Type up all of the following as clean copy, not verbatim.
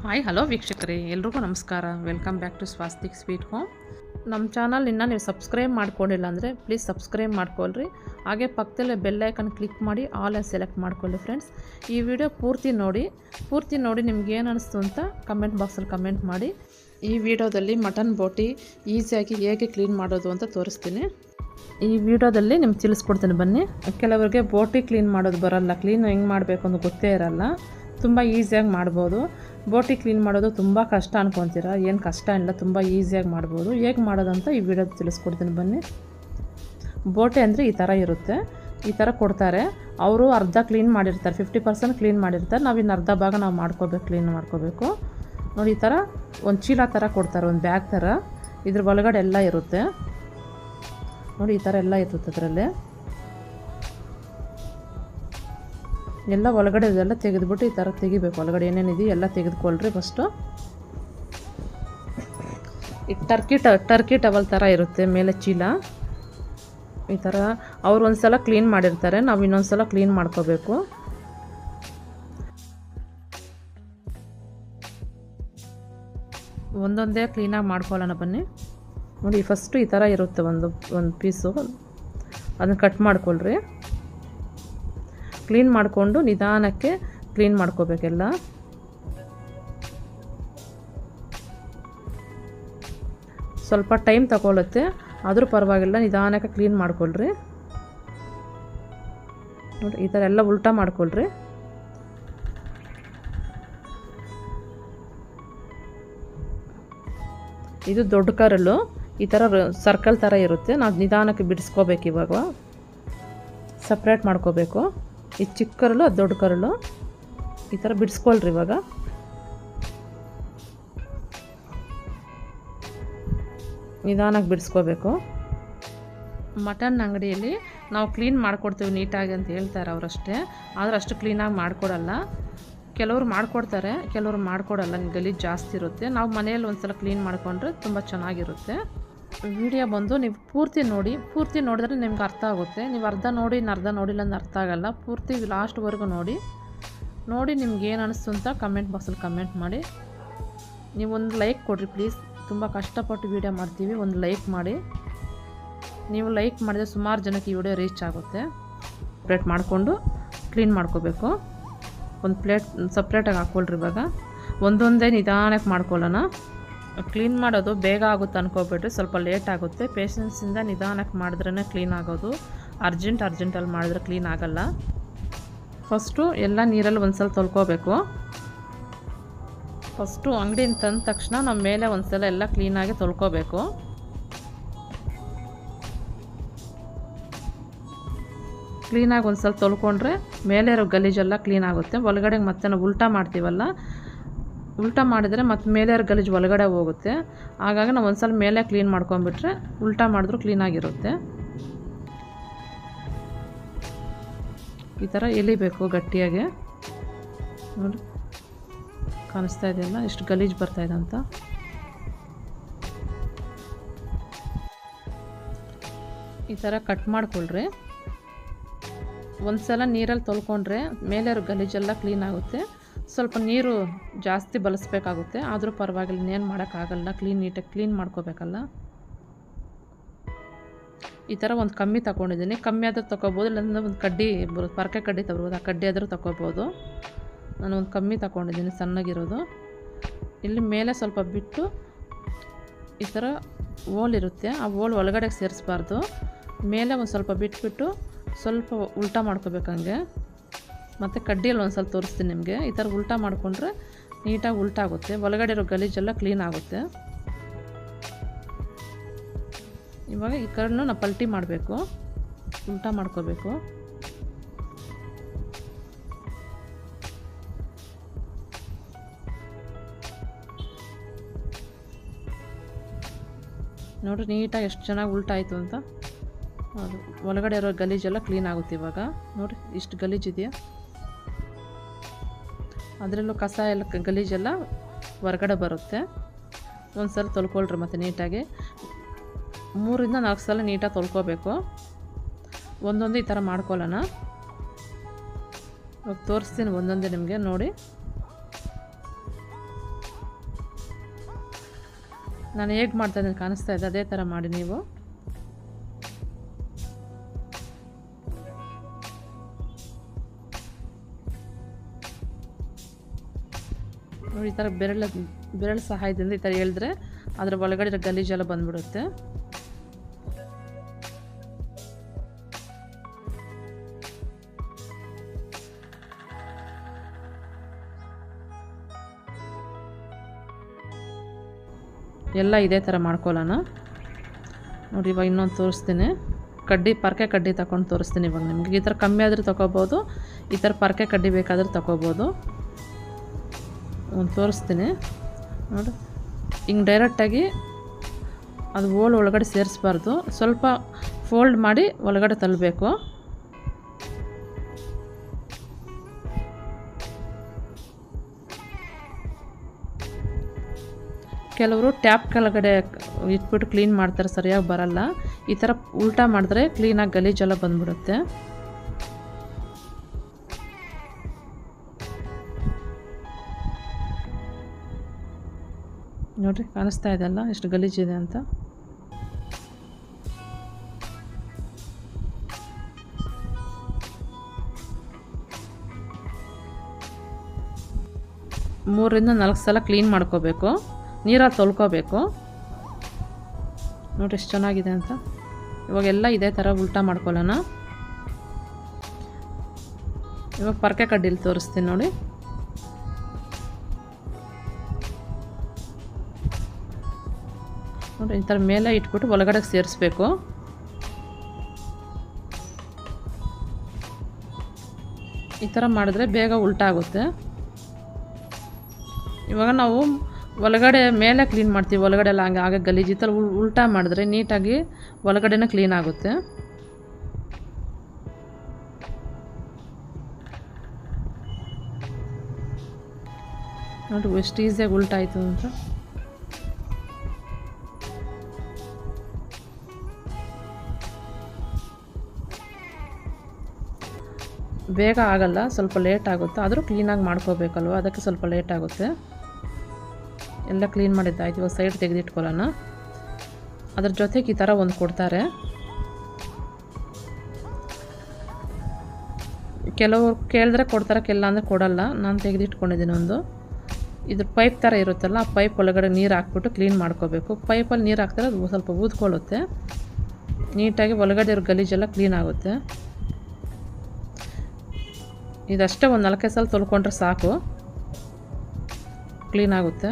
Hi hello ವೀಕ್ಷಕರೇ, ಎಲ್ರಿಗೂ ನಮಸ್ಕಾರ. Welcome back to Swastik sweet home. ನಮ್ಮ ಚಾನಲ್ ಇನ್ನೂ ನೀವು ಸಬ್ಸ್ಕ್ರೈಬ್ ಮಾಡ್ಕೊಂಡಿಲ್ಲ ಅಂದರೆ ಪ್ಲೀಸ್ ಸಬ್ಸ್ಕ್ರೈಬ್ ಮಾಡ್ಕೊಳ್ರಿ. ಹಾಗೆ ಪಕ್ಕದಲ್ಲೇ ಬೆಲ್ ಐಕನ್ ಕ್ಲಿಕ್ ಮಾಡಿ ಆಲ್ ಸೆಲೆಕ್ಟ್ ಮಾಡ್ಕೊಳ್ಳಿ ಫ್ರೆಂಡ್ಸ್. ಈ ವಿಡಿಯೋ ಪೂರ್ತಿ ನೋಡಿ ನಿಮ್ಗೆ ಏನು ಅನಿಸ್ತು ಅಂತ ಕಮೆಂಟ್ ಬಾಕ್ಸಲ್ಲಿ ಕಮೆಂಟ್ ಮಾಡಿ. ಈ ವಿಡಿಯೋದಲ್ಲಿ ಮಟನ್ ಬೋಟಿ ಈಸಿಯಾಗಿ ಹೇಗೆ ಕ್ಲೀನ್ ಮಾಡೋದು ಅಂತ ತೋರಿಸ್ತೀನಿ. ಈ ವಿಡಿಯೋದಲ್ಲಿ ನಿಮ್ಗೆ ತಿಳಿಸ್ಕೊಡ್ತೀನಿ ಬನ್ನಿ. ಕೆಲವರಿಗೆ ಬೋಟಿ ಕ್ಲೀನ್ ಮಾಡೋದು ಬರಲ್ಲ, ಕ್ಲೀನ್ ಹೆಂಗೆ ಮಾಡಬೇಕು ಅಂತ ಗೊತ್ತೇ ಇರಲ್ಲ. ತುಂಬ ಈಸಿಯಾಗಿ ಮಾಡ್ಬೋದು. ಬೋಟಿ ಕ್ಲೀನ್ ಮಾಡೋದು ತುಂಬ ಕಷ್ಟ ಅನ್ಕೊತೀರಾ, ಏನು ಕಷ್ಟ ಇಲ್ಲ, ತುಂಬ ಈಸಿಯಾಗಿ ಮಾಡ್ಬೋದು. ಹೇಗೆ ಮಾಡೋದಂತ ಈ ವಿಡಿಯೋ ತಿಳಿಸ್ಕೊಡ್ತೀನಿ ಬನ್ನಿ. ಬೋಟಿ ಅಂದರೆ ಈ ಥರ ಇರುತ್ತೆ, ಈ ಥರ ಕೊಡ್ತಾರೆ. ಅವರು ಅರ್ಧ ಕ್ಲೀನ್ ಮಾಡಿರ್ತಾರೆ, 50% ಕ್ಲೀನ್ ಮಾಡಿರ್ತಾರೆ. ನಾವು ಇನ್ನು ಅರ್ಧ ಭಾಗ ನಾವು ಕ್ಲೀನ್ ಮಾಡ್ಕೋಬೇಕು. ನೋಡಿ, ಈ ಥರ ಒಂದು ಚೀಲ ಥರ ಕೊಡ್ತಾರೆ, ಒಂದು ಬ್ಯಾಗ್ ಥರ. ಇದ್ರ ಒಳಗಡೆ ಎಲ್ಲ ಇರುತ್ತೆ ನೋಡಿ, ಈ ಥರ ಎಲ್ಲ ಇರುತ್ತೆ. ಅದರಲ್ಲೇ ಎಲ್ಲ ಒಳಗಡೆ ಇದೆಲ್ಲ ತೆಗೆದುಬಿಟ್ಟು ಈ ಥರ ತೆಗಿಬೇಕು. ಒಳಗಡೆ ಏನೇನಿದೆ ಎಲ್ಲ ತೆಗೆದುಕೊಳ್ಳ್ರಿ ಫಸ್ಟು. ಈ ಟರ್ಕಿ ಟವಲ್ ಥರ ಇರುತ್ತೆ ಮೇಲೆ ಚೀಲ. ಈ ಥರ ಅವ್ರು ಒಂದು ಸಲ ಕ್ಲೀನ್ ಮಾಡಿರ್ತಾರೆ, ನಾವು ಇನ್ನೊಂದು ಸಲ ಕ್ಲೀನ್ ಮಾಡ್ಕೋಬೇಕು. ಒಂದೊಂದೇ ಕ್ಲೀನಾಗಿ ಮಾಡ್ಕೊಳ್ಳೋಣ ಬನ್ನಿ. ನೋಡಿ, ಫಸ್ಟು ಈ ಥರ ಇರುತ್ತೆ ಒಂದು ಪೀಸು, ಅದನ್ನು ಕಟ್ ಮಾಡ್ಕೊಳ್ರಿ. ಕ್ಲೀನ್ ಮಾಡಿಕೊಂಡು ನಿಧಾನಕ್ಕೆ ಕ್ಲೀನ್ ಮಾಡ್ಕೋಬೇಕೆಲ್ಲ. ಸ್ವಲ್ಪ ಟೈಮ್ ತಗೊಳುತ್ತೆ, ಆದರೂ ಪರವಾಗಿಲ್ಲ, ನಿಧಾನಕ್ಕೆ ಕ್ಲೀನ್ ಮಾಡ್ಕೊಳ್ರಿ. ನೋಡಿ, ಈ ಥರ ಎಲ್ಲ ಉಲ್ಟಾ ಮಾಡ್ಕೊಳ್ರಿ. ಇದು ದೊಡ್ಡ ಕರಳು, ಈ ಥರ ಸರ್ಕಲ್ ಥರ ಇರುತ್ತೆ. ನಾವು ನಿಧಾನಕ್ಕೆ ಬಿಡಿಸ್ಕೋಬೇಕು. ಇವಾಗ ಸಪ್ರೇಟ್ ಮಾಡ್ಕೋಬೇಕು. ಈ ಚಿಕ್ಕ ಕರಳು, ಅದು ದೊಡ್ಡ ಕರಳು. ಈ ಥರ ಬಿಡಿಸ್ಕೊಳ್ರಿ. ಇವಾಗ ನಿಧಾನಕ್ಕೆ ಬಿಡಿಸ್ಕೋಬೇಕು. ಮಟನ್ ಅಂಗಡಿಯಲ್ಲಿ ನಾವು ಕ್ಲೀನ್ ಮಾಡಿಕೊಡ್ತೀವಿ ನೀಟಾಗಿ ಅಂತ ಹೇಳ್ತಾರೆ ಅವರಷ್ಟೇ, ಆದರೆ ಅಷ್ಟು ಕ್ಲೀನಾಗಿ ಮಾಡಿಕೊಡಲ್ಲ. ಕೆಲವರು ಮಾಡಿಕೊಡ್ತಾರೆ, ಕೆಲವರು ಮಾಡಿಕೊಡಲ್ಲ, ಗಲೀಜು ಜಾಸ್ತಿ ಇರುತ್ತೆ. ನಾವು ಮನೆಯಲ್ಲಿ ಒಂದು ಸಲ ಕ್ಲೀನ್ ಮಾಡಿಕೊಂಡ್ರೆ ತುಂಬ ಚೆನ್ನಾಗಿರುತ್ತೆ. ವಿಡಿಯೋ ಬಂದು ನೀವು ಪೂರ್ತಿ ನೋಡಿದ್ರೆ ನಿಮ್ಗೆ ಅರ್ಥ ಆಗುತ್ತೆ. ನೀವು ಅರ್ಧ ನೋಡಿಲ್ಲ ಅಂದ್ರೆ ಅರ್ಥ ಆಗಲ್ಲ. ಪೂರ್ತಿ ಲಾಸ್ಟ್ವರೆಗೂ ನೋಡಿ ನಿಮ್ಗೆ ಏನು ಅನಿಸ್ತು ಅಂತ ಕಮೆಂಟ್ ಬಾಕ್ಸಲ್ಲಿ ಕಮೆಂಟ್ ಮಾಡಿ. ನೀವು ಒಂದು ಲೈಕ್ ಕೊಡಿರಿ ಪ್ಲೀಸ್. ತುಂಬ ಕಷ್ಟಪಟ್ಟು ವಿಡಿಯೋ ಮಾಡ್ತೀವಿ, ಒಂದು ಲೈಕ್ ಮಾಡಿ. ನೀವು ಲೈಕ್ ಮಾಡಿದ್ರೆ ಸುಮಾರು ಜನಕ್ಕೆ ಈ ವಿಡಿಯೋ ರೀಚ್ ಆಗುತ್ತೆ. ಸಪ್ರೇಟ್ ಮಾಡಿಕೊಂಡು ಕ್ಲೀನ್ ಮಾಡ್ಕೋಬೇಕು. ಒಂದು ಪ್ಲೇಟ್ ಸಪ್ರೇಟಾಗಿ ಹಾಕ್ಕೊಳ್ರಿ. ಇವಾಗ ಒಂದೊಂದೇ ನಿಧಾನಕ್ಕೆ ಮಾಡ್ಕೊಳ್ಳೋಣ. ಕ್ಲೀನ್ ಮಾಡೋದು ಬೇಗ ಆಗುತ್ತೆ ಅನ್ಕೋಬೇಡ್ರಿ, ಸ್ವಲ್ಪ ಲೇಟ್ ಆಗುತ್ತೆ. ಪೇಷನ್ಸಿಂದ ನಿಧಾನಕ್ಕೆ ಮಾಡಿದ್ರೇ ಕ್ಲೀನ್ ಆಗೋದು. ಅರ್ಜೆಂಟಲ್ಲಿ ಮಾಡಿದ್ರೆ ಕ್ಲೀನ್ ಆಗಲ್ಲ. ಫಸ್ಟು ಎಲ್ಲ ನೀರಲ್ಲಿ ಒಂದು ಸಲ ತೊಳ್ಕೋಬೇಕು. ಫಸ್ಟು ಅಂಗಡಿಯಿಂದ ತಂದ ತಕ್ಷಣ ನಮ್ಮ ಮೇಲೆ ಒಂದು ಸಲ ಎಲ್ಲ ಕ್ಲೀನಾಗಿ ತೊಳ್ಕೋಬೇಕು. ಕ್ಲೀನಾಗಿ ಒಂದು ಸಲ ತೊಳ್ಕೊಂಡ್ರೆ ಮೇಲೆ ಇರೋ ಗಲೀಜೆಲ್ಲ ಕ್ಲೀನ್ ಆಗುತ್ತೆ. ಒಳಗಡೆ ಮತ್ತೆ ನಾವು ಉಲ್ಟಾ ಮಾಡ್ತೀವಲ್ಲ, ಉಲ್ಟಾ ಮಾಡಿದರೆ ಮತ್ತು ಮೇಲೆ ಇರೋ ಗಲೀಜು ಒಳಗಡೆ ಹೋಗುತ್ತೆ. ಹಾಗಾಗಿ ನಾವು ಒಂದು ಸಲ ಮೇಲೆ ಕ್ಲೀನ್ ಮಾಡ್ಕೊಂಬಿಟ್ರೆ ಉಲ್ಟಾ ಮಾಡಿದ್ರೂ ಕ್ಲೀನಾಗಿರುತ್ತೆ. ಈ ಥರ ಎಲಿಬೇಕು ಗಟ್ಟಿಯಾಗಿ. ನೋಡಿ, ಕಾಣಿಸ್ತಾ ಇದೆಯಲ್ಲ ಎಷ್ಟು ಗಲೀಜು ಬರ್ತಾಯಿದೆ ಅಂತ. ಈ ಥರ ಕಟ್ ಮಾಡ್ಕೊಳ್ರಿ. ಒಂದು ಸಲ ನೀರಲ್ಲಿ ತೊಳ್ಕೊಂಡ್ರೆ ಮೇಲೆ ಇರೋ ಗಲೀಜೆಲ್ಲ ಕ್ಲೀನ್ ಆಗುತ್ತೆ. ಸ್ವಲ್ಪ ನೀರು ಜಾಸ್ತಿ ಬಳಸಬೇಕಾಗುತ್ತೆ, ಆದರೂ ಪರವಾಗಿಲ್ಲ, ಇನ್ನೇನು ಮಾಡೋಕ್ಕಾಗಲ್ಲ. ನೀಟಾಗಿ ಕ್ಲೀನ್ ಮಾಡ್ಕೋಬೇಕಲ್ಲ. ಈ ಥರ ಒಂದು ಕಮ್ಮಿ ತಗೊಂಡಿದ್ದೀನಿ. ಕಮ್ಮಿ ಆದರೂ ತೊಗೋಬೋದು, ಇಲ್ಲಾಂದ್ರೆ ಒಂದು ಕಡ್ಡಿ ಪರಕೆ ಕಡ್ಡಿ ತಗೋಬೋದು, ಆ ಕಡ್ಡಿ ಆದರೂ ತೊಗೋಬೋದು. ನಾನು ಒಂದು ಕಮ್ಮಿ ತಗೊಂಡಿದ್ದೀನಿ, ಸಣ್ಣಗಿರೋದು. ಇಲ್ಲಿ ಮೇಲೆ ಸ್ವಲ್ಪ ಬಿಟ್ಟು ಈ ಥರ ಓಲ್ ಇರುತ್ತೆ, ಆ ಓಲ್ ಒಳಗಡೆ ಸೇರಿಸ್ಬಾರ್ದು. ಮೇಲೆ ಒಂದು ಸ್ವಲ್ಪ ಬಿಟ್ಬಿಟ್ಟು ಸ್ವಲ್ಪ ಉಲ್ಟಾ ಮಾಡ್ಕೋಬೇಕು ಹಂಗೆ. ಮತ್ತು ಕಡ್ಡಿಯಲ್ಲಿ ಒಂದು ಸಲ ತೋರಿಸ್ತೀನಿ ನಿಮಗೆ. ಈ ಥರ ಉಲ್ಟಾ ಮಾಡಿಕೊಂಡ್ರೆ ನೀಟಾಗಿ ಉಲ್ಟಾ ಆಗುತ್ತೆ, ಒಳಗಡೆ ಇರೋ ಗಲೀಜೆಲ್ಲ ಕ್ಲೀನ್ ಆಗುತ್ತೆ. ಇವಾಗ ಈ ಕಡೆನೂ ನಾವು ಪಲ್ಟಿ ಮಾಡಬೇಕು, ಉಲ್ಟಾ ಮಾಡ್ಕೋಬೇಕು. ನೋಡಿರಿ ನೀಟಾಗಿ ಎಷ್ಟು ಚೆನ್ನಾಗಿ ಉಲ್ಟಾ ಆಯಿತು ಅಂತ. ಅದು ಒಳಗಡೆ ಇರೋ ಗಲೀಜೆಲ್ಲ ಕ್ಲೀನ್ ಆಗುತ್ತೆ. ಇವಾಗ ನೋಡಿ ಇಷ್ಟು ಗಲೀಜಿದೆಯಾ, ಅದರಲ್ಲೂ ಕಸ ಎಲ್ಲ ಗಲೀಜೆಲ್ಲ ಹೊರಗಡೆ ಬರುತ್ತೆ. ಒಂದು ಸಲ ತೊಳ್ಕೊಳ್ರಿ ಮತ್ತು ನೀಟಾಗಿ. 3 ಇಂದ 4 ಸಲ ನೀಟಾಗಿ ತೊಳ್ಕೊಬೇಕು. ಒಂದೊಂದು ಈ ಥರ ಮಾಡ್ಕೊಳ್ಳೋಣ. ಇವಾಗ ತೋರಿಸ್ತೀನಿ ಒಂದೊಂದೇ ನಿಮಗೆ ನೋಡಿ. ನಾನು ಹೇಗೆ ಮಾಡ್ತಾಯಿದ್ದೀನಿ ಕಾಣಿಸ್ತಾ ಇದೆ, ಅದೇ ಥರ ಮಾಡಿ ನೀವು. ನೋಡಿ, ಈ ಥರ ಬೆರಳು ಸಹಾಯದಿಂದ ಈ ಥರ ಎಳೆದ್ರೆ ಅದರ ಒಳಗಡೆ ಗಲೀಜೆಲ್ಲ ಬಂದ್ಬಿಡುತ್ತೆ. ಎಲ್ಲ ಇದೇ ಥರ ಮಾಡ್ಕೊಳ್ಳೋಣ. ನೋಡಿ, ಇವಾಗ ಇನ್ನೊಂದು ತೋರಿಸ್ತೀನಿ. ಪರ್ಕೆ ಕಡ್ಡಿ ತಗೊಂಡು ತೋರಿಸ್ತೀನಿ ಇವಾಗ ನಿಮಗೆ. ಈ ಥರ ಕಮ್ಮಿ ಆದರೂ ತೊಗೋಬೋದು, ಈ ಥರ ಪರ್ಕೆ ಕಡ್ಡಿ ಬೇಕಾದರೂ ತೊಗೋಬೋದು. ಒಂದು ತೋರಿಸ್ತೀನಿ ನೋಡಿ. ಹಿಂಗೆ ಡೈರೆಕ್ಟಾಗಿ ಅದು ಹೋಲ್ ಒಳಗಡೆ ಸೇರಿಸ್ಬಾರ್ದು, ಸ್ವಲ್ಪ ಫೋಲ್ಡ್ ಮಾಡಿ ಒಳಗಡೆ ತಳ್ಳಬೇಕು. ಕೆಲವರು ಟ್ಯಾಪ್ ಕೆಳಗಡೆ ಇಟ್ಬಿಟ್ಟು ಕ್ಲೀನ್ ಮಾಡ್ತಾರೆ, ಸರಿಯಾಗಿ ಬರಲ್ಲ. ಈ ಥರ ಉಲ್ಟಾ ಮಾಡಿದ್ರೆ ಕ್ಲೀನಾಗಿ ಗಲೀಜೆಲ್ಲ ಬಂದ್ಬಿಡುತ್ತೆ. ನೋಡಿರಿ, ಕಾಣಿಸ್ತಾ ಇದೆಲ್ಲ ಎಷ್ಟು ಗಲೀಜಿದೆ ಅಂತ. ಮೂರರಿಂದ 4 ಸಲ ಕ್ಲೀನ್ ಮಾಡ್ಕೋಬೇಕು, ನೀರಲ್ಲಿ ತೊಳ್ಕೊಬೇಕು. ನೋಡಿ ಎಷ್ಟು ಚೆನ್ನಾಗಿದೆ ಅಂತ. ಇವಾಗೆಲ್ಲ ಇದೇ ಥರ ಉಲ್ಟಾ ಮಾಡ್ಕೊಳ್ಳೋಣ. ಇವಾಗ ಪರ್ಕೆ ಕಡ್ಡಿಲಿ ತೋರಿಸ್ತೀನಿ ನೋಡಿ. ನೋಡಿ, ಈ ಥರ ಮೇಲೆ ಇಟ್ಬಿಟ್ಟು ಒಳಗಡೆ ಸೇರಿಸ್ಬೇಕು. ಈ ಥರ ಮಾಡಿದ್ರೆ ಬೇಗ ಉಲ್ಟಾ ಆಗುತ್ತೆ. ಇವಾಗ ನಾವು ಒಳಗಡೆ ಮೇಲೆ ಕ್ಲೀನ್ ಮಾಡ್ತೀವಿ, ಒಳಗಡೆ ಎಲ್ಲ ಆಗ ಗಲೀಜು. ಈ ಥರ ಉಲ್ಟಾ ಮಾಡಿದ್ರೆ ನೀಟಾಗಿ ಒಳಗಡೆನೇ ಕ್ಲೀನ್ ಆಗುತ್ತೆ. ನೋಡಿ ಎಷ್ಟು ಈಸಿಯಾಗಿ ಉಲ್ಟಾ ಆಯಿತು ಅಂತ. ಬೇಗ ಆಗಲ್ಲ, ಸ್ವಲ್ಪ ಲೇಟ್ ಆಗುತ್ತೆ. ಆದರೂ ಕ್ಲೀನಾಗಿ ಮಾಡ್ಕೋಬೇಕಲ್ವ, ಅದಕ್ಕೆ ಸ್ವಲ್ಪ ಲೇಟ್ ಆಗುತ್ತೆ. ಎಲ್ಲ ಕ್ಲೀನ್ ಮಾಡಿದ್ದಾಯ್ತು. ಇವಾಗ ಸೈಡ್ ತೆಗೆದಿಟ್ಕೊಳ್ಳೋಣ. ಅದ್ರ ಜೊತೆಗೆ ಈ ಥರ ಒಂದು ಕೊಡ್ತಾರೆ. ಕೆಲವರು ಕೇಳಿದ್ರೆ ಕೊಡ್ತಾರೆ, ಕೆಲ ಅಂದರೆ ಕೊಡಲ್ಲ. ನಾನು ತೆಗೆದಿಟ್ಕೊಂಡಿದ್ದೀನಿ ಒಂದು. ಇದ್ರ ಪೈಪ್ ಥರ ಇರುತ್ತಲ್ಲ, ಆ ಪೈಪ್ ಒಳಗಡೆ ನೀರು ಹಾಕ್ಬಿಟ್ಟು ಕ್ಲೀನ್ ಮಾಡ್ಕೋಬೇಕು. ಪೈಪಲ್ಲಿ ನೀರು ಹಾಕ್ತಾರೆ, ಅದು ಸ್ವಲ್ಪ ಊದ್ಕೊಳ್ಳುತ್ತೆ. ನೀಟಾಗಿ ಒಳಗಡೆ ಇರೋ ಗಲೀಜೆಲ್ಲ ಕ್ಲೀನ್ ಆಗುತ್ತೆ. ಇದಷ್ಟೇ ಒಂದು 4 ಸಲ ತೊಳ್ಕೊಂಡ್ರೆ ಸಾಕು, ಕ್ಲೀನ್ ಆಗುತ್ತೆ.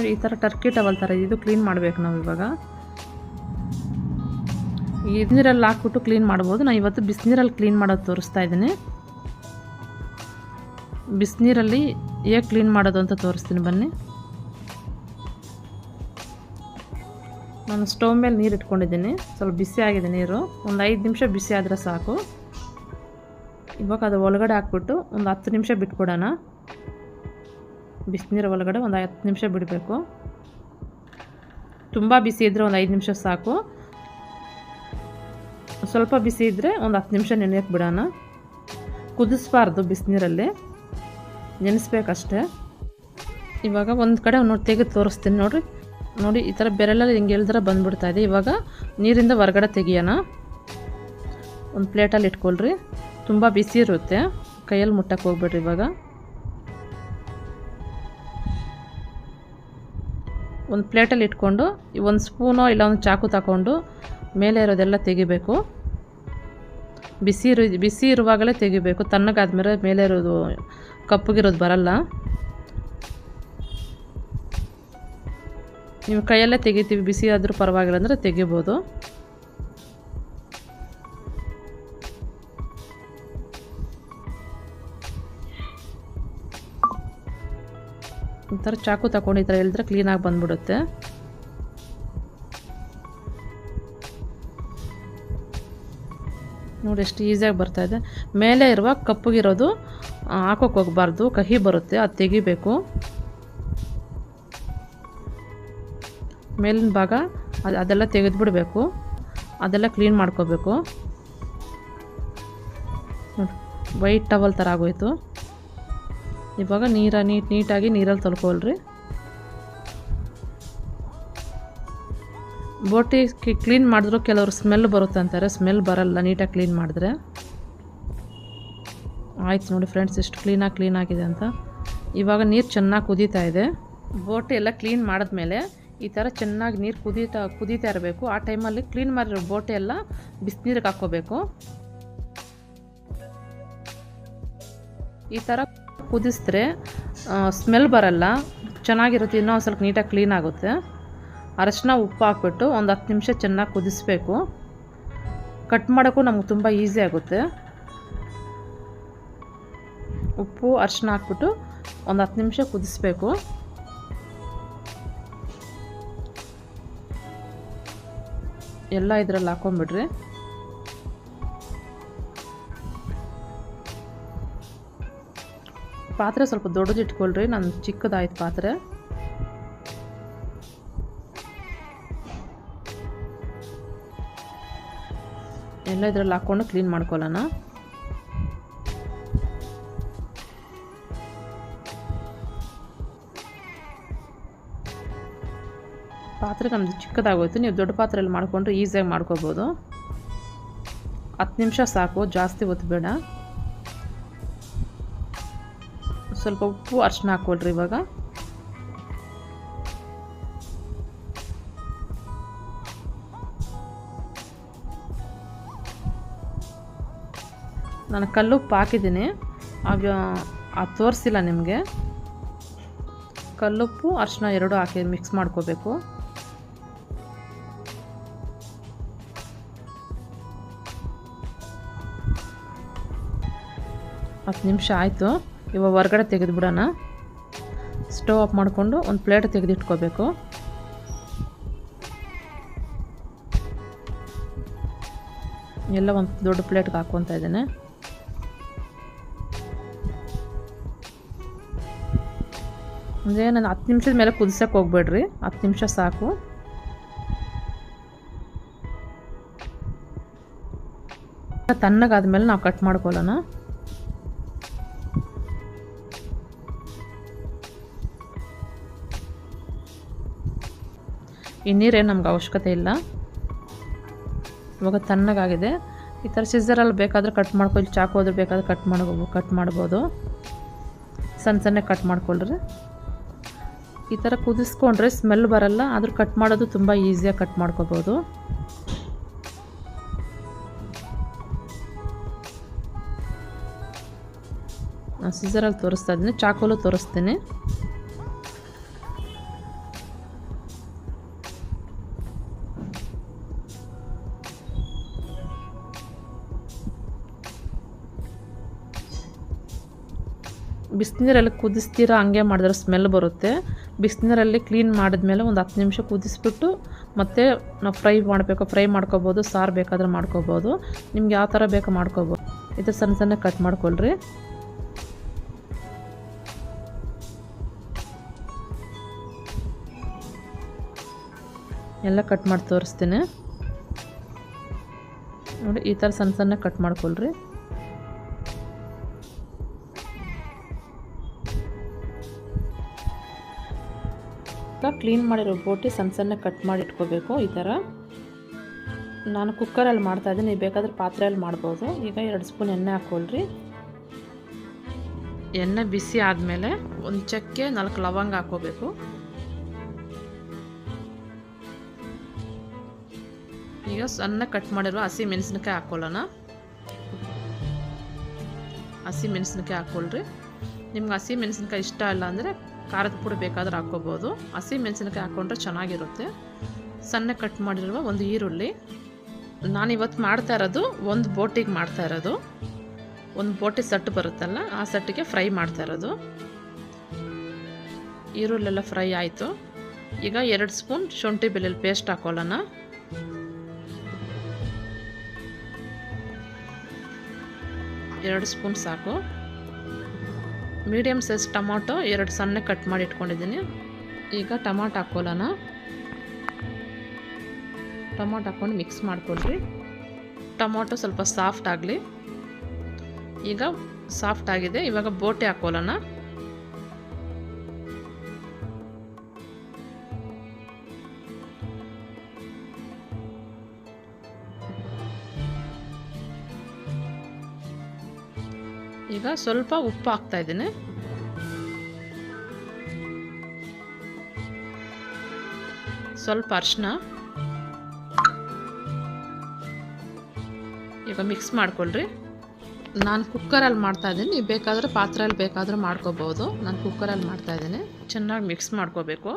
ಈ ಥರ ಟರ್ಕಿ ಟವಲ್ ಥರ ಇದು ಕ್ಲೀನ್ ಮಾಡಬೇಕು ನಾವು. ಇವಾಗ ಈ ನೀರಲ್ಲಿ ಹಾಕ್ಬಿಟ್ಟು ಕ್ಲೀನ್ ಮಾಡ್ಬೋದು. ನಾನು ಇವತ್ತು ಬಿಸಿನೀರಲ್ಲಿ ಕ್ಲೀನ್ ಮಾಡೋದು ತೋರಿಸ್ತಾ ಇದ್ದೀನಿ. ಬಿಸಿನೀರಲ್ಲಿ ಹೇಗೆ ಕ್ಲೀನ್ ಮಾಡೋದು ಅಂತ ತೋರಿಸ್ತೀನಿ ಬನ್ನಿ. ನಾನು ಸ್ಟವ್ ಮೇಲೆ ನೀರು ಇಟ್ಕೊಂಡಿದ್ದೀನಿ. ಸ್ವಲ್ಪ ಬಿಸಿ ಆಗಿದೆ ನೀರು. ಒಂದು 5 ನಿಮಿಷ ಬಿಸಿ ಆದರೆ ಸಾಕು. ಇವಾಗ ಅದು ಒಳಗಡೆ ಹಾಕ್ಬಿಟ್ಟು ಒಂದು 10 ನಿಮಿಷ ಬಿಟ್ಕೊಡೋಣ. ಬಿಸಿನೀರು ಒಳಗಡೆ ಒಂದು 10 ನಿಮಿಷ ಬಿಡಬೇಕು. ತುಂಬ ಬಿಸಿ ಇದ್ದರೆ ಒಂದು 5 ನಿಮಿಷ ಸಾಕು. ಸ್ವಲ್ಪ ಬಿಸಿ ಇದ್ದರೆ ಒಂದು 10 ನಿಮಿಷ ನೆನೆಯೋಕ್ಕೆ ಬಿಡೋಣ. ಕುದಿಸ್ಬಾರ್ದು, ಬಿಸಿನೀರಲ್ಲಿ ನೆನೆಸ್ಬೇಕಷ್ಟೇ. ಇವಾಗ ಒಂದು ಕಡೆ ನೋಡಿ ತೆಗೆದು ತೋರಿಸ್ತೀನಿ ನೋಡಿರಿ. ನೋಡಿ, ಈ ಥರ ಬೆರಳಲ್ಲಿ ಹಿಂಗೆ ಎಳೆದ್ರೆ ಬಂದುಬಿಡ್ತಾಯಿದೆ. ಇವಾಗ ನೀರಿಂದ ಹೊರಗಡೆ ತೆಗಿಯೋಣ. ಒಂದು ಪ್ಲೇಟಲ್ಲಿ ಇಟ್ಕೊಳ್ರಿ. ತುಂಬ ಬಿಸಿ ಇರುತ್ತೆ, ಕೈಯಲ್ಲಿ ಮುಟ್ಟಕ್ಕೆ ಹೋಗ್ಬೇಡ್ರಿ. ಇವಾಗ ಒಂದು ಪ್ಲೇಟಲ್ಲಿ ಇಟ್ಕೊಂಡು ಒಂದು ಸ್ಪೂನೋ ಇಲ್ಲ ಒಂದು ಚಾಕು ತಗೊಂಡು ಮೇಲೆ ಇರೋದೆಲ್ಲ ತೆಗಿಬೇಕು. ಬಿಸಿ ಇರುವಾಗಲೇ ತೆಗಿಬೇಕು. ತಣ್ಣಗಾದ್ಮೇಲೆ ಮೇಲೆ ಇರೋದು ಕಪ್ಪಗಿರೋದು ಬರಲ್ಲ. ನೀವು ಕೈಯಲ್ಲೇ ತೆಗಿತೀವಿ, ಬಿಸಿ ಆದರೂ ಪರವಾಗಿಲ್ಲ ಅಂದರೆ ತೆಗಿಬೋದು. ಈ ಥರ ಚಾಕು ತಗೊಂಡು ಈ ಥರ ಎಳೆದ್ರೆ ಕ್ಲೀನಾಗಿ ಬಂದ್ಬಿಡುತ್ತೆ. ನೋಡಿ ಎಷ್ಟು ಈಸಿಯಾಗಿ ಬರ್ತಾಯಿದೆ. ಮೇಲೆ ಇರುವ ಕಪ್ಪಗಿರೋದು ಹಾಕೋಕ್ಕೆ ಹೋಗಬಾರ್ದು, ಕಹಿ ಬರುತ್ತೆ, ಅದು ತೆಗಿಬೇಕು. ಮೇಲಿನ ಭಾಗ ಅದೆಲ್ಲ ತೆಗೆದುಬಿಡಬೇಕು, ಅದೆಲ್ಲ ಕ್ಲೀನ್ ಮಾಡ್ಕೋಬೇಕು. ವೈಟ್ ಟವಲ್ ಥರ ಆಗೋಯ್ತು. ಇವಾಗ ನೀಟಾಗಿ ನೀರಲ್ಲಿ ತೊಳ್ಕೊಳ್ರಿ. ಬೋಟಿ ಕ್ಲೀನ್ ಮಾಡಿದ್ರು ಕೆಲವರು ಸ್ಮೆಲ್ ಬರುತ್ತೆ ಅಂತಾರೆ, ಸ್ಮೆಲ್ ಬರಲ್ಲ ನೀಟಾಗಿ ಕ್ಲೀನ್ ಮಾಡಿದ್ರೆ. ಆಯ್ತು ನೋಡಿ ಫ್ರೆಂಡ್ಸ್, ಎಷ್ಟು ಕ್ಲೀನಾಗಿದೆ ಅಂತ. ಇವಾಗ ನೀರು ಚೆನ್ನಾಗಿ ಕುದೀತಾ ಇದೆ. ಬೋಟಿ ಎಲ್ಲ ಕ್ಲೀನ್ ಮಾಡಿದ್ಮೇಲೆ ಈ ಥರ ಚೆನ್ನಾಗಿ ನೀರು ಕುದೀತಾ ಇರಬೇಕು. ಆ ಟೈಮಲ್ಲಿ ಕ್ಲೀನ್ ಮಾಡಿರೋ ಬೋಟಿ ಎಲ್ಲ ಬಿಸಿನೀರಿಗೆ ಹಾಕ್ಕೋಬೇಕು. ಈ ಥರ ಕುದಿಸಿದ್ರೆ ಸ್ಮೆಲ್ ಬರಲ್ಲ, ಚೆನ್ನಾಗಿರುತ್ತೆ. ಇನ್ನೂ ಒಂದು ಸ್ವಲ್ಪ ನೀಟಾಗಿ ಕ್ಲೀನ್ ಆಗುತ್ತೆ. ಅರಶಿನ ಉಪ್ಪು ಹಾಕ್ಬಿಟ್ಟು ಒಂದು 10 ನಿಮಿಷ ಚೆನ್ನಾಗಿ ಕುದಿಸ್ಬೇಕು. ಕಟ್ ಮಾಡೋಕ್ಕೂ ನಮ್ಗೆ ತುಂಬ ಈಸಿ ಆಗುತ್ತೆ. ಉಪ್ಪು ಅರಶಿನ ಹಾಕ್ಬಿಟ್ಟು ಒಂದು 10 ನಿಮಿಷ ಕುದಿಸ್ಬೇಕು. ಎಲ್ಲ ಇದರಲ್ಲಿ ಹಾಕೊಂಡ್ಬಿಡ್ರಿ. ಪಾತ್ರೆ ಸ್ವಲ್ಪ ದೊಡ್ಡದು ಇಟ್ಕೊಳ್ರಿ, ನಾನು ಚಿಕ್ಕದಾಯ್ತು ಪಾತ್ರೆ. ಎಲ್ಲ ಇದರಲ್ಲಿ ಹಾಕ್ಕೊಂಡು ಕ್ಲೀನ್ ಮಾಡ್ಕೊಳ್ಳೋಣ. ಪಾತ್ರೆ ನಮ್ಮದು ಚಿಕ್ಕದಾಗೋಯ್ತು. ನೀವು ದೊಡ್ಡ ಪಾತ್ರೆಯಲ್ಲಿ ಮಾಡಿಕೊಂಡ್ರೆ ಈಸಿಯಾಗಿ ಮಾಡ್ಕೋಬೋದು. 10 ನಿಮಿಷ ಸಾಕು, ಜಾಸ್ತಿ ಒತ್ತಬೇಡ. ಸ್ವಲ್ಪ ಉಪ್ಪು ಅರಶಿನ ಹಾಕ್ಕೊಳ್ರಿ. ಇವಾಗ ನಾನು ಕಲ್ಲುಪ್ಪು ಹಾಕಿದ್ದೀನಿ, ಅದು ತೋರಿಸಿಲ್ಲ ನಿಮಗೆ. ಕಲ್ಲುಪ್ಪು ಅರಶಿನ ಎರಡು ಹಾಕಿ ಮಿಕ್ಸ್ ಮಾಡ್ಕೋಬೇಕು. ಹತ್ತು ನಿಮಿಷ ಆಯಿತು. ಇವಾಗ ಹೊರಗಡೆ ತೆಗೆದುಬಿಡೋಣ. ಸ್ಟವ್ ಆಫ್ ಮಾಡಿಕೊಂಡು ಒಂದು ಪ್ಲೇಟ್ ತೆಗೆದಿಟ್ಕೋಬೇಕು. ಎಲ್ಲ ಒಂದು ದೊಡ್ಡ ಪ್ಲೇಟ್ಗೆ ಹಾಕ್ಕೊತಾ ಇದ್ದೇನೆ. ಅಂದರೆ ನಾನು 10 ನಿಮಿಷದ ಮೇಲೆ ಕುದಿಸೋಕೆ ಹೋಗ್ಬೇಡ್ರಿ, 10 ನಿಮಿಷ ಸಾಕು. ತಣ್ಣಗಾದ್ಮೇಲೆ ನಾವು ಕಟ್ ಮಾಡ್ಕೊಳ್ಳೋಣ. ಈ ನೀರೇನು ನಮ್ಗೆ ಅವಶ್ಯಕತೆ ಇಲ್ಲ. ಇವಾಗ ತಣ್ಣಗಾಗಿದೆ. ಈ ಥರ ಸಿಸರಲ್ಲಿ ಬೇಕಾದರೆ ಕಟ್ ಮಾಡ್ಕೊಳ್ಳಿ, ಚಾಕು ಹೋದ್ರೆ ಬೇಕಾದ್ರೆ ಕಟ್ ಮಾಡ್ಬೋದು. ಸಣ್ಣ ಕಟ್ ಮಾಡ್ಕೊಳ್ರಿ. ಈ ಥರ ಕುದಿಸ್ಕೊಂಡ್ರೆ ಸ್ಮೆಲ್ ಬರಲ್ಲ, ಆದರೂ ಕಟ್ ಮಾಡೋದು ತುಂಬ ಈಸಿಯಾಗಿ ಕಟ್ ಮಾಡ್ಕೋಬೋದು. ನಾನು ಸಿಸರಲ್ಲಿ ತೋರಿಸ್ತಾ ಇದ್ದೀನಿ, ಚಾಕುಲು ತೋರಿಸ್ತೀನಿ. ಬಿಸಿನೀರಲ್ಲಿ ಕುದಿಸ್ತೀರಾ ಹಂಗೆ ಮಾಡಿದ್ರೆ ಸ್ಮೆಲ್ ಬರುತ್ತೆ. ಬಿಸಿನೀರಲ್ಲಿ ಕ್ಲೀನ್ ಮಾಡಿದ್ಮೇಲೆ ಒಂದು 10 ನಿಮಿಷ ಕುದಿಸ್ಬಿಟ್ಟು ಮತ್ತೆ ನಾವು ಫ್ರೈ ಮಾಡ್ಕೋಬೋದು. ಸಾರು ಬೇಕಾದ್ರೆ ಮಾಡ್ಕೋಬೋದು. ನಿಮ್ಗೆ ಯಾವ ಥರ ಬೇಕು ಮಾಡ್ಕೋಬೋದು. ಇದು ಸಣ್ಣ ಕಟ್ ಮಾಡ್ಕೊಳ್ರಿ. ಎಲ್ಲ ಕಟ್ ಮಾಡಿ ತೋರಿಸ್ತೀನಿ ನೋಡಿ. ಈ ಥರ ಸಣ್ಣ ಕಟ್ ಮಾಡ್ಕೊಳ್ರಿ. ಕ್ಲೀನ್ ಮಾಡಿರೋ ಬೋಟಿ ಸಣ್ಣ ಕಟ್ ಮಾಡಿ ಇಟ್ಕೋಬೇಕು. ಈ ಥರ ನಾನು ಕುಕ್ಕರಲ್ಲಿ ಮಾಡ್ತಾಯಿದ್ದೀನಿ, ನೀವು ಬೇಕಾದರೆ ಪಾತ್ರೆಯಲ್ಲಿ ಮಾಡ್ಬೋದು. ಈಗ 2 ಸ್ಪೂನ್ ಎಣ್ಣೆ ಹಾಕ್ಕೊಳ್ರಿ. ಎಣ್ಣೆ ಬಿಸಿ ಆದಮೇಲೆ ಒಂದು ಚಕ್ಕೆ 4 ಲವಂಗ ಹಾಕ್ಕೋಬೇಕು. ಈಗ ಸಣ್ಣ ಕಟ್ ಮಾಡಿರೋ ಹಸಿ ಮೆಣಸಿನಕಾಯಿ ಹಾಕ್ಕೊಳ್ಳೋಣ. ಹಸಿ ಮೆಣಸಿನಕಾಯಿ ಹಾಕ್ಕೊಳ್ರಿ. ನಿಮ್ಗೆ ಹಸಿ ಮೆಣಸಿನಕಾಯಿ ಇಷ್ಟ ಇಲ್ಲ ಅಂದರೆ ಖಾರದ ಪುಡಿ ಬೇಕಾದ್ರೆ ಹಾಕ್ಕೋಬೋದು. ಹಸಿ ಮೆಣಸಿನಕಾಯಿ ಹಾಕ್ಕೊಂಡ್ರೆ ಚೆನ್ನಾಗಿರುತ್ತೆ. ಸಣ್ಣ ಕಟ್ ಮಾಡಿರುವ ಒಂದು ಈರುಳ್ಳಿ. ನಾನಿವತ್ತು ಮಾಡ್ತಾ ಇರೋದು ಒಂದು ಬೋಟಿಗೆ ಮಾಡ್ತಾ ಇರೋದು. ಒಂದು ಬೋಟಿ ಸೆಟ್ ಬರುತ್ತಲ್ಲ, ಆ ಸೆಟ್ಟಿಗೆ ಫ್ರೈ ಮಾಡ್ತಾ ಇರೋದು. ಈರುಳ್ಳೆಲ್ಲ ಫ್ರೈ ಆಯಿತು. ಈಗ 2 ಸ್ಪೂನ್ ಶುಂಠಿ ಬೆಳ್ಳುಳ್ಳಿ ಪೇಸ್ಟ್ ಹಾಕ್ಕೊಳ್ಳೋಣ. ಎರಡು ಸ್ಪೂನ್ ಸಾಕು. ಮೀಡಿಯಮ್ ಸೈಜ್ ಟೊಮಾಟೊ 2 ಸಣ್ಣ ಕಟ್ ಮಾಡಿ ಇಟ್ಕೊಂಡಿದ್ದೀನಿ. ಈಗ ಟೊಮಾಟೊ ಹಾಕ್ಕೊಳ್ಳೋಣ. ಟೊಮಾಟೊ ಹಾಕ್ಕೊಂಡು ಮಿಕ್ಸ್ ಮಾಡ್ಕೊಳ್ರಿ. ಟೊಮಾಟೊ ಸ್ವಲ್ಪ ಸಾಫ್ಟ್ ಆಗಲಿ. ಈಗ ಸಾಫ್ಟ್ ಆಗಿದೆ. ಇವಾಗ ಬೋಟಿ ಹಾಕೊಳ್ಳೋಣ. ಈಗ ಸ್ವಲ್ಪ ಉಪ್ಪು ಹಾಕ್ತಾ ಇದ್ದೀನಿ. ಸ್ವಲ್ಪ ಅರಿಶಿನ. ಈಗ ಮಿಕ್ಸ್ ಮಾಡ್ಕೊಳ್ರಿ. ನಾನು ಕುಕ್ಕರಲ್ಲಿ ಮಾಡ್ತಾಯಿದ್ದೀನಿ, ನೀವು ಬೇಕಾದರೆ ಪಾತ್ರೆಯಲ್ಲಿ ಬೇಕಾದರೂ ಮಾಡ್ಕೋಬೋದು. ನಾನು ಕುಕ್ಕರಲ್ಲಿ ಮಾಡ್ತಾಯಿದ್ದೀನಿ. ಚೆನ್ನಾಗಿ ಮಿಕ್ಸ್ ಮಾಡ್ಕೋಬೇಕು.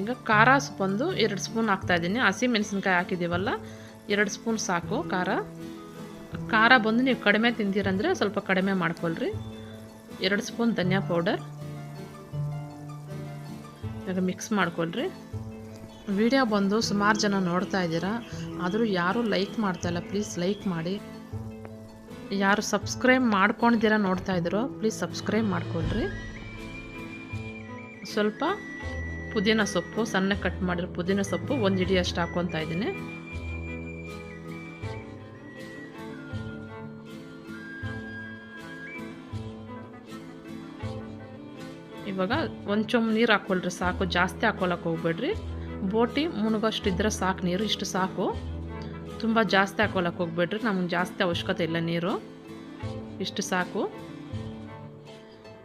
ಈಗ ಖಾರ ಬಂದು 2 ಸ್ಪೂನ್ ಹಾಕ್ತಾಯಿದ್ದೀನಿ. ಹಸಿ ಮೆಣಸಿನ್ಕಾಯಿ ಹಾಕಿದ್ದೀವಲ್ಲ, 2 ಸ್ಪೂನ್ ಸಾಕು ಖಾರ. ಖಾರ ಬಂದು ನೀವು ಕಡಿಮೆ ತಿಂತೀರಂದರೆ ಸ್ವಲ್ಪ ಕಡಿಮೆ ಮಾಡ್ಕೊಳ್ರಿ. 2 ಸ್ಪೂನ್ ಧನಿಯಾ ಪೌಡರ್. ಈಗ ಮಿಕ್ಸ್ ಮಾಡ್ಕೊಳ್ರಿ. ವಿಡಿಯೋ ಬಂದು ಸುಮಾರು ಜನ ನೋಡ್ತಾ ಇದ್ದೀರಾ, ಆದರೂ ಯಾರೂ ಲೈಕ್ ಮಾಡ್ತಾಯಿಲ್ಲ. ಪ್ಲೀಸ್ ಲೈಕ್ ಮಾಡಿ. ಯಾರು ಸಬ್ಸ್ಕ್ರೈಬ್ ಮಾಡ್ಕೊಂಡಿದ್ದೀರಾ ನೋಡ್ತಾ ಇದ್ದೀರೋ ಪ್ಲೀಸ್ ಸಬ್ಸ್ಕ್ರೈಬ್ ಮಾಡ್ಕೊಳ್ರಿ. ಸ್ವಲ್ಪ ಪುದೀನ ಸೊಪ್ಪು, ಸಣ್ಣ ಕಟ್ ಮಾಡಿರೋ ಪುದೀನ ಸೊಪ್ಪು 1 ಹಿಡಿ ಅಷ್ಟು ಹಾಕ್ಕೊತಾ ಇದ್ದೀನಿ. ಇವಾಗ 1 ಚೊಂಬು ನೀರು ಹಾಕ್ಕೊಳ್ರಿ ಸಾಕು, ಜಾಸ್ತಿ ಹಾಕ್ಕೊಳಕ್ಕೆ ಹೋಗ್ಬೇಡ್ರಿ. ಬೋಟಿ ಮುಳುಗೋಷ್ಟು ಇದ್ದರೆ ಸಾಕು ನೀರು, ಇಷ್ಟು ಸಾಕು. ತುಂಬ ಜಾಸ್ತಿ ಹಾಕ್ಕೊಳಕ್ಕೆ ಹೋಗ್ಬೇಡ್ರಿ, ನಮ್ಗೆ ಜಾಸ್ತಿ ಅವಶ್ಯಕತೆ ಇಲ್ಲ ನೀರು, ಇಷ್ಟು ಸಾಕು.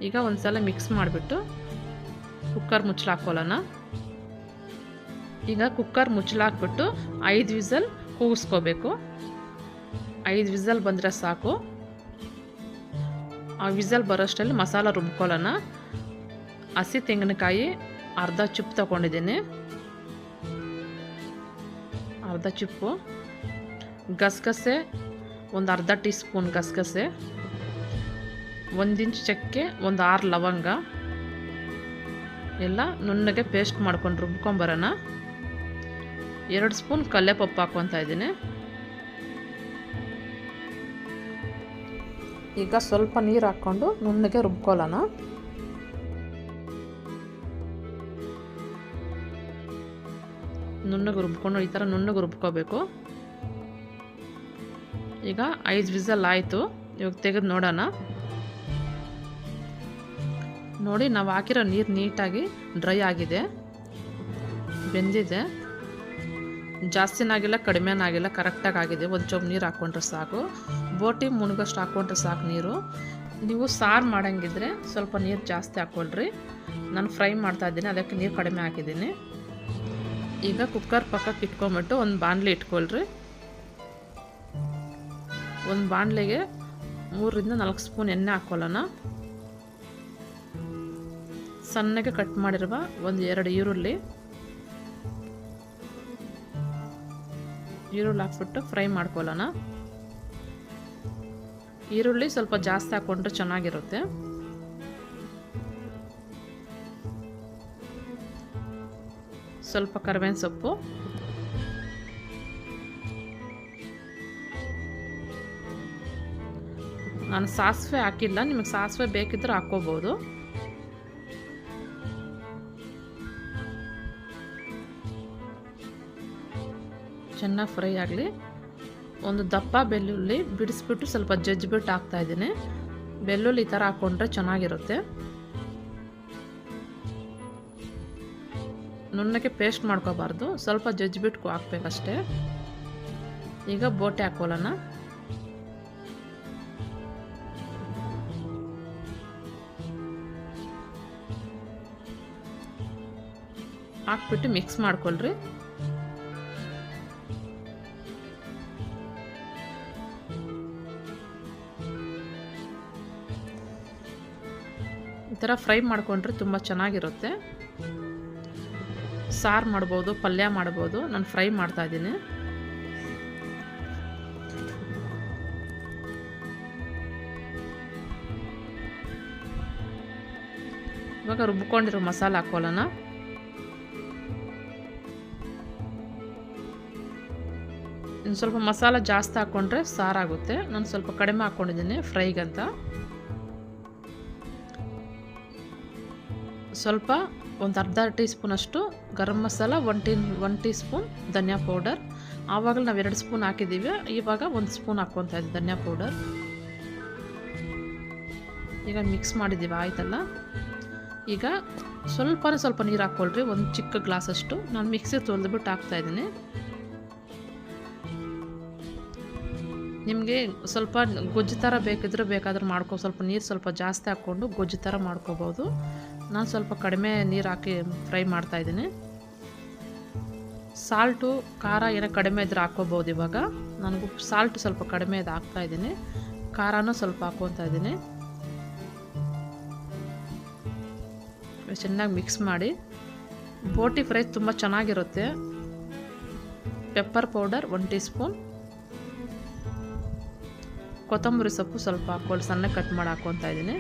ಈಗ ಒಂದು ಸಲ ಮಿಕ್ಸ್ ಮಾಡಿಬಿಟ್ಟು ಕುಕ್ಕರ್ ಮುಚ್ಚಳ ಹಾಕ್ಕೊಳ್ಳೋಣ. ಈಗ ಕುಕ್ಕರ್ ಮುಚ್ಚಳ ಹಾಕ್ಬಿಟ್ಟು 5 ವಿಸಲ್ ಕೂಗಿಸ್ಕೋಬೇಕು. 5 ವಿಸಲ್ ಬಂದರೆ ಸಾಕು. ಆ ವಿಸಲ್ ಬರೋಷ್ಟರಲ್ಲಿ ಮಸಾಲ ರುಬ್ಕೊಳ್ಳೋಣ. ಹಸಿ ತೆಂಗಿನಕಾಯಿ ಅರ್ಧ ಚಿಪ್ಪು ತಗೊಂಡಿದ್ದೀನಿ, ಅರ್ಧ ಚಿಪ್ಪು. ಗಸಗಸೆ ಒಂದು ಅರ್ಧ ಟೀ ಸ್ಪೂನ್ ಗಸಗಸೆ, 1 ಇಂಚ್ ಚಕ್ಕೆ, ಒಂದು 6 ಲವಂಗ ಎಲ್ಲ ನುಣ್ಣಗೆ ಪೇಸ್ಟ್ ಮಾಡ್ಕೊಂಡು ರುಬ್ಕೊಂಬರೋಣ. 2 ಸ್ಪೂನ್ ಕಲ್ಲೆಪಪ್ಪು ಹಾಕ್ಕೊತಾ ಇದ್ದೀನಿ. ಈಗ ಸ್ವಲ್ಪ ನೀರು ಹಾಕ್ಕೊಂಡು ನುಣ್ಣಗೆ ರುಬ್ಕೊಳ್ಳೋಣ. ನುಣ್ಣಗೆ ರುಬ್ಕೊಂಡು ಈ ಥರ ನುಣ್ಣಗೆ ರುಬ್ಕೋಬೇಕು. ಈಗ 5 ವಿಸಲ್ ಆಯಿತು. ಇವಾಗ ತೆಗೆದು ನೋಡೋಣ. ನೋಡಿ, ನಾವು ಹಾಕಿರೋ ನೀರು ನೀಟಾಗಿ ಡ್ರೈ ಆಗಿದೆ, ಬೆಂದಿದೆ. ಜಾಸ್ತಿನಾಗಿಲ್ಲ ಕಡಿಮೆನಾಗಿಲ್ಲ, ಕರೆಕ್ಟಾಗಿ ಆಗಿದೆ. 1 ಚೊಂಬು ನೀರು ಹಾಕ್ಕೊಂಡ್ರೆ ಸಾಕು. ಬೋಟಿ ಮುಳುಗೋಷ್ಟು ಹಾಕ್ಕೊಂಡ್ರೆ ಸಾಕು ನೀರು. ನೀವು ಸಾರು ಮಾಡೋಂಗಿದ್ರೆ ಸ್ವಲ್ಪ ನೀರು ಜಾಸ್ತಿ ಹಾಕ್ಕೊಳ್ರಿ. ನಾನು ಫ್ರೈ ಮಾಡ್ತಾಯಿದ್ದೀನಿ, ಅದಕ್ಕೆ ನೀರು ಕಡಿಮೆ ಹಾಕಿದ್ದೀನಿ. ಈಗ ಕುಕ್ಕರ್ ಪಕ್ಕಕ್ಕೆ ಇಟ್ಕೊಂಬಿಟ್ಟು ಒಂದು ಬಾಣಲೆ ಇಟ್ಕೊಳ್ರಿ. ಒಂದು ಬಾಣಲೆಗೆ 3 ರಿಂದ 4 ಸ್ಪೂನ್ ಎಣ್ಣೆ ಹಾಕ್ಕೊಳ್ಳೋಣ. ಸಣ್ಣಗೆ ಕಟ್ ಮಾಡಿರುವ 1-2 ಈರುಳ್ಳಿ ಹಾಕ್ಬಿಟ್ಟು ಫ್ರೈ ಮಾಡ್ಕೊಳ್ಳೋಣ. ಈರುಳ್ಳಿ ಸ್ವಲ್ಪ ಜಾಸ್ತಿ ಹಾಕ್ಕೊಂಡ್ರೆ ಚೆನ್ನಾಗಿರುತ್ತೆ. ಸ್ವಲ್ಪ ಕರಿಬೇವಿನ ಸೊಪ್ಪು, ನಾನು ಸಾಸಿವೆ ಹಾಕಿಲ್ಲ, ನಿಮಗೆ ಸಾಸಿವೆ ಬೇಕಿದ್ರೆ ಹಾಕ್ಕೋಬೋದು. ಚೆನ್ನಾಗಿ ಫ್ರೈ ಆಗಲಿ. ಒಂದು ದಪ್ಪ ಬೆಳ್ಳುಳ್ಳಿ ಬಿಡಿಸ್ಬಿಟ್ಟು ಸ್ವಲ್ಪ ಜಜ್ಜಿಬಿಟ್ಟು ಹಾಕ್ತಾಯಿದ್ದೀನಿ. ಬೆಳ್ಳುಳ್ಳಿ ಈ ಥರ ಹಾಕ್ಕೊಂಡ್ರೆ ಚೆನ್ನಾಗಿರುತ್ತೆ. ನುಣ್ಣಗೆ ಪೇಸ್ಟ್ ಮಾಡ್ಕೋಬಾರ್ದು, ಸ್ವಲ್ಪ ಜಜ್ಜಿಬಿಟ್ಟು ಹಾಕ್ಬೇಕಷ್ಟೇ. ಈಗ ಬೋಟಿ ಹಾಕ್ಕೊಳ್ಳೋಣ. ಹಾಕ್ಬಿಟ್ಟು ಮಿಕ್ಸ್ ಮಾಡ್ಕೊಳ್ರಿ. ಈ ಥರ ಫ್ರೈ ಮಾಡ್ಕೊಂಡ್ರೆ ತುಂಬ ಚೆನ್ನಾಗಿರುತ್ತೆ. ಸಾರು ಮಾಡ್ಬೋದು, ಪಲ್ಯ ಮಾಡ್ಬೋದು. ನಾನು ಫ್ರೈ ಮಾಡ್ತಾಯಿದ್ದೀನಿ. ಇವಾಗ ರುಬ್ಕೊಂಡಿರೋ ಮಸಾಲೆ ಹಾಕ್ಕೊಳ್ಳೋಣ. ಇನ್ನು ಸ್ವಲ್ಪ ಮಸಾಲ ಜಾಸ್ತಿ ಹಾಕ್ಕೊಂಡ್ರೆ ಸಾರಾಗುತ್ತೆ. ನಾನು ಸ್ವಲ್ಪ ಕಡಿಮೆ ಹಾಕ್ಕೊಂಡಿದ್ದೀನಿ ಫ್ರೈಗಂತ. ಸ್ವಲ್ಪ ಒಂದು ಅರ್ಧ ಟೀ ಸ್ಪೂನಷ್ಟು ಗರಂ ಮಸಾಲ, 1 ಟೀ ಸ್ಪೂನ್ ಧನಿಯಾ ಪೌಡರ್, ಆವಾಗಲೇ ನಾವು 2 ಸ್ಪೂನ್ ಹಾಕಿದ್ದೀವಿ, ಇವಾಗ 1 ಸ್ಪೂನ್ ಹಾಕ್ಕೊತಾ ಇದ್ದೀವಿ ಧನಿಯಾ ಪೌಡರ್. ಈಗ ಮಿಕ್ಸ್ ಮಾಡಿದ್ದೀವಿ ಆಯ್ತಲ್ಲ. ಈಗ ಸ್ವಲ್ಪ ನೀರು ಹಾಕ್ಕೊಳ್ರಿ, ಒಂದು ಚಿಕ್ಕ ಗ್ಲಾಸಷ್ಟು. ನಾನು ಮಿಕ್ಸಿ ತೊಳೆದ್ಬಿಟ್ಟು ಹಾಕ್ತಾಯಿದ್ದೀನಿ. ನಿಮಗೆ ಸ್ವಲ್ಪ ಗೊಜ್ಜು ಥರ ಬೇಕಾದ್ರೆ ಸ್ವಲ್ಪ ನೀರು ಸ್ವಲ್ಪ ಜಾಸ್ತಿ ಹಾಕ್ಕೊಂಡು ಗೊಜ್ಜು ಥರ ಮಾಡ್ಕೋಬೋದು. ನಾನು ಸ್ವಲ್ಪ ಕಡಿಮೆ ನೀರು ಹಾಕಿ ಫ್ರೈ ಮಾಡ್ತಾಯಿದ್ದೀನಿ. ಸಾಲ್ಟು ಖಾರ ಏನೋ ಕಡಿಮೆ ಇದ್ರೆ ಹಾಕ್ಕೋಬೋದು. ಇವಾಗ ನನಗೂ ಸಾಲ್ಟು ಸ್ವಲ್ಪ ಕಡಿಮೆ ಇದು ಹಾಕ್ತಾಯಿದ್ದೀನಿ, ಖಾರನೂ ಸ್ವಲ್ಪ ಹಾಕ್ಕೊತಾ ಇದ್ದೀನಿ. ಚೆನ್ನಾಗಿ ಮಿಕ್ಸ್ ಮಾಡಿ. ಬೋಟಿ ಫ್ರೈ ತುಂಬ ಚೆನ್ನಾಗಿರುತ್ತೆ. ಪೆಪ್ಪರ್ ಪೌಡರ್ 1 ಟೀ ಸ್ಪೂನ್, ಕೊತ್ತಂಬರಿ ಸೊಪ್ಪು ಸ್ವಲ್ಪ ಹಾಕ್ಕೊಂಡು ಸಣ್ಣ ಕಟ್ ಮಾಡಿ ಹಾಕ್ಕೊತಾ ಇದ್ದೀನಿ.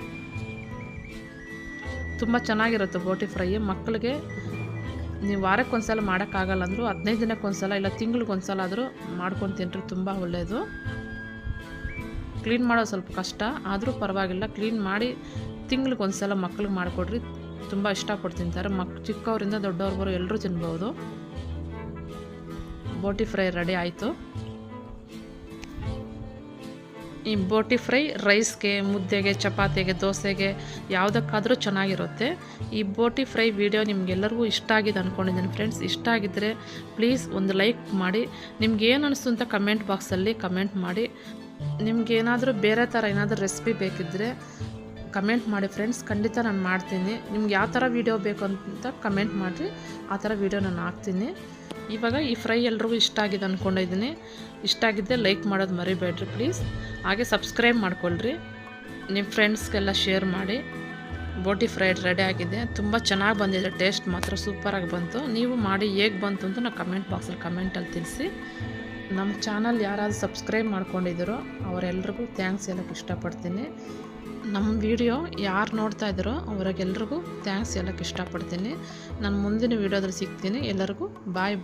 ತುಂಬ ಚೆನ್ನಾಗಿರುತ್ತೆ ಬೋಟಿ ಫ್ರೈ. ಮಕ್ಕಳಿಗೆ ನೀವು ವಾರಕ್ಕೊಂದ್ಸಲ ಮಾಡೋಕ್ಕಾಗಲ್ಲ ಅಂದರೂ 15 ದಿನಕ್ಕೊಂದ್ಸಲ ಇಲ್ಲ ತಿಂಗಳಿಗೊಂದ್ಸಲ ಆದರೂ ಮಾಡ್ಕೊಂಡು ತಿನ್ರಿ, ತುಂಬ ಒಳ್ಳೆಯದು. ಕ್ಲೀನ್ ಮಾಡೋದು ಸ್ವಲ್ಪ ಕಷ್ಟ ಆದರೂ ಪರವಾಗಿಲ್ಲ, ಕ್ಲೀನ್ ಮಾಡಿ ತಿಂಗಳಿಗೊಂದ್ಸಲ ಮಕ್ಳಿಗೆ ಮಾಡಿಕೊಡ್ರಿ, ತುಂಬ ಇಷ್ಟಪಟ್ಟು ತಿಂತಾರೆ. ಚಿಕ್ಕವರಿಂದ ದೊಡ್ಡವ್ರಿಗೂ ಎಲ್ಲರೂ ತಿನ್ಬೋದು. ಬೋಟಿ ಫ್ರೈ ರೆಡಿ ಆಯಿತು. ಈ ಬೋಟಿ ಫ್ರೈ ರೈಸ್ಗೆ, ಮುದ್ದೆಗೆ, ಚಪಾತಿಗೆ, ದೋಸೆಗೆ ಯಾವುದಕ್ಕಾದರೂ ಚೆನ್ನಾಗಿರುತ್ತೆ. ಈ ಬೋಟಿ ಫ್ರೈ ವಿಡಿಯೋ ನಿಮಗೆಲ್ಲರಿಗೂ ಇಷ್ಟ ಆಗಿದೆ ಅಂದ್ಕೊಂಡಿದ್ದೀನಿ ಫ್ರೆಂಡ್ಸ್. ಇಷ್ಟ ಆಗಿದ್ದರೆ ಪ್ಲೀಸ್ ಒಂದು ಲೈಕ್ ಮಾಡಿ. ನಿಮ್ಗೆ ಏನು ಅನಿಸ್ತು ಅಂತ ಕಮೆಂಟ್ ಬಾಕ್ಸಲ್ಲಿ ಕಮೆಂಟ್ ಮಾಡಿ. ನಿಮ್ಗೇನಾದರೂ ಬೇರೆ ಥರ ಏನಾದರೂ ರೆಸಿಪಿ ಬೇಕಿದ್ದರೆ ಕಮೆಂಟ್ ಮಾಡಿ ಫ್ರೆಂಡ್ಸ್, ಖಂಡಿತ ನಾನು ಮಾಡ್ತೀನಿ. ನಿಮ್ಗೆ ಯಾವ ಥರ ವೀಡಿಯೋ ಬೇಕು ಅಂತ ಕಮೆಂಟ್ ಮಾಡಿರಿ, ಆ ಥರ ವೀಡಿಯೋ ನಾನು ಹಾಕ್ತೀನಿ. ಇವಾಗ ಈ ಫ್ರೈ ಎಲ್ರಿಗೂ ಇಷ್ಟ ಆಗಿದೆ ಅಂದ್ಕೊಂಡಿದ್ದೀನಿ. ಇಷ್ಟ ಆಗಿದ್ದರೆ ಲೈಕ್ ಮಾಡೋದು ಮರಿಬೇಡ್ರಿ ಪ್ಲೀಸ್. ಹಾಗೆ ಸಬ್ಸ್ಕ್ರೈಬ್ ಮಾಡ್ಕೊಳ್ರಿ, ನಿಮ್ಮ ಫ್ರೆಂಡ್ಸ್ಗೆಲ್ಲ ಶೇರ್ ಮಾಡಿ. ಬೋಟಿ ಫ್ರೈ ರೆಡಿ ಆಗಿದೆ, ತುಂಬ ಚೆನ್ನಾಗಿ ಬಂದಿದೆ, ಟೇಸ್ಟ್ ಮಾತ್ರ ಸೂಪರಾಗಿ ಬಂತು. ನೀವು ಮಾಡಿ ಹೇಗೆ ಬಂತು ಅಂತ ನಾವು ಕಮೆಂಟ್ ಬಾಕ್ಸಲ್ಲಿ ಕಮೆಂಟಲ್ಲಿ ತಿಳಿಸಿ. ನಮ್ಮ ಚಾನಲ್ ಯಾರಾದರೂ ಸಬ್ಸ್ಕ್ರೈಬ್ ಮಾಡ್ಕೊಂಡಿದ್ದೀರೋ ಅವರೆಲ್ರಿಗೂ ಥ್ಯಾಂಕ್ಸ್ ಹೇಳೋಕ್ಕೆ ಇಷ್ಟಪಡ್ತೀನಿ. ನಮ್ಮ ವಿಡಿಯೋ ಯಾರು ನೋಡ್ತಾ ಇದ್ದಾರೋ ಅವರಿಗೆಲ್ರಿಗೂ ಥ್ಯಾಂಕ್ಸ್ ಹೇಳೋಕ್ಕೆ ಇಷ್ಟಪಡ್ತೀನಿ. ನಾನು ಮುಂದಿನ ವೀಡಿಯೋದಲ್ಲಿ ಸಿಗ್ತೀನಿ. ಎಲ್ಲರಿಗೂ ಬಾಯ್.